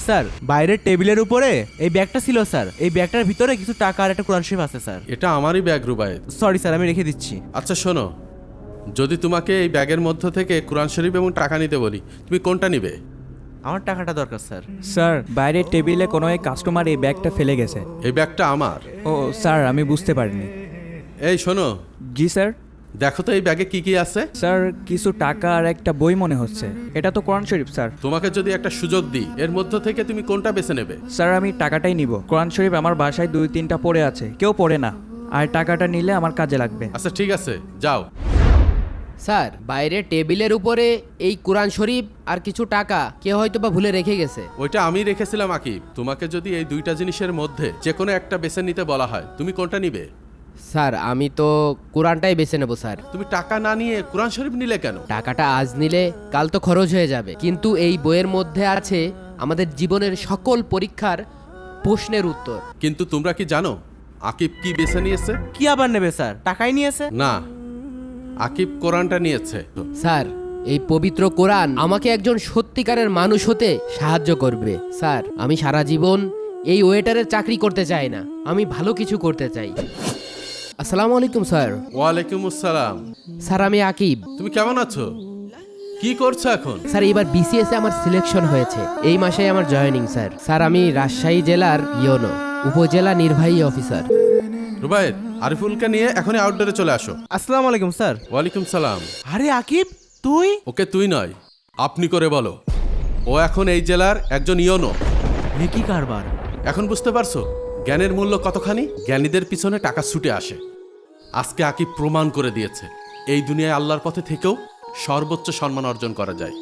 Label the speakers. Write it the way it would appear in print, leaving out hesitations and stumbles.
Speaker 1: Sir বাইরের টেবিলের উপরে এই ব্যাগটা ছিল স্যার। এই ব্যাগটার ভিতরে কিছু টাকা আর একটা কোরআন শরীফ আছে স্যার।
Speaker 2: এটা আমারই ব্যাগ রুবায়েত।
Speaker 1: সরি স্যার, আমি রেখে দিচ্ছি।
Speaker 2: আচ্ছা শোনো, যদি তোমাকে এই ব্যাগের মধ্য থেকে কোরআন শরীফ এবং টাকা নিতে বলি, তুমি কোনটা নিবে?
Speaker 1: আমার টাকাটা দরকার স্যার।
Speaker 3: স্যার বাইরের টেবিলে কোনো এক কাস্টমার এই ব্যাগটা ফেলে গেছে।
Speaker 2: এই ব্যাগটা আমার।
Speaker 3: ও স্যার, আমি বুঝতে পারিনি।
Speaker 2: এই শোনো,
Speaker 3: জি স্যার।
Speaker 2: দেখো তো এই ব্যাগে কি কি আছে।
Speaker 3: স্যার কিছু টাকা আর একটা বই মনে হচ্ছে। এটা তো কোরআন শরীফ স্যার।
Speaker 2: তোমাকে যদি একটা সুযোগ দিই, এর মধ্য থেকে তুমি কোনটা বেছে নেবে?
Speaker 3: স্যার আমি টাকাটাই নিব। কোরআন শরীফ আমার বাসায় 2-3টা পড়ে আছে, কেউ পড়ে না, আর টাকাটা নিলে আমার কাজে লাগবে।
Speaker 2: আচ্ছা ঠিক আছে, যাও।
Speaker 4: স্যার বাইরে টেবিলের উপরে এই কোরআন শরীফ আর কিছু টাকা কেউ হয়তো বা ভুলে রেখে গেছে।
Speaker 2: ওইটা আমি রেখেছিলাম আকিব। তোমাকে যদি এই দুইটা জিনিসের মধ্যে যে কোনো একটা বেছে নিতে বলা হয়, তুমি কোনটা নিবে?
Speaker 4: স্যার আমি তো কোরআনটাই বেছে নেব স্যার।
Speaker 2: তুমি টাকা না নিয়ে কোরআন শরীফ নিলে কেন?
Speaker 4: টাকাটা আজ নিলে কাল তো খরচ হয়ে যাবে, কিন্তু এই বইয়ের মধ্যে আছে আমাদের জীবনের সকল পরীক্ষার প্রশ্নের উত্তর।
Speaker 2: কিন্তু তোমরা কি জানো আকিব কি বেছে নিয়েছে?
Speaker 1: কি আবার নেবে স্যার? টাকাই নিয়েছে।
Speaker 2: না, আকিব কোরআনটা নিয়েছে।
Speaker 4: স্যার এই পবিত্র কোরআন আমাকে একজন সত্যিকারের মানুষ হতে সাহায্য করবে। স্যার আমি সারা জীবন এই ওয়েটারের চাকরি করতে চাই না, আমি ভালো কিছু করতে চাই। আসসালামু আলাইকুম স্যার।
Speaker 2: ওয়ালাইকুম আসসালাম।
Speaker 4: স্যার আমি আকিব।
Speaker 2: তুমি কেমন আছো? কি করছো এখন?
Speaker 4: স্যার এবার বিসিএস এ আমার সিলেকশন হয়েছে, এই মাসে আমার জয়েনিং স্যার। স্যার আমি রাজশাহী জেলার ইয়োনো উপজেলা নির্বাহী অফিসার।
Speaker 2: রুবায়েত, আরিফুলকে নিয়ে এখনই আউটডোরে চলে আসো।
Speaker 1: আসসালামু আলাইকুম স্যার।
Speaker 2: ওয়ালাইকুম সালাম।
Speaker 1: আরে আকিব, তুই?
Speaker 2: ওকে তুই নয়, আপনি করে বলো। ও এখন এই জেলার একজন ইয়োনো।
Speaker 1: এ কি কারবার?
Speaker 2: এখন বুঝতে পারছো জ্ঞানের মূল্য কতখানি? জ্ঞানীদের পিছনে টাকা ছুটে আসে। আজকে আকিব প্রমাণ করে দিয়েছে এই দুনিয়ায় আল্লাহর পথে থেকেও সর্বোচ্চ সম্মান অর্জন করা যায়।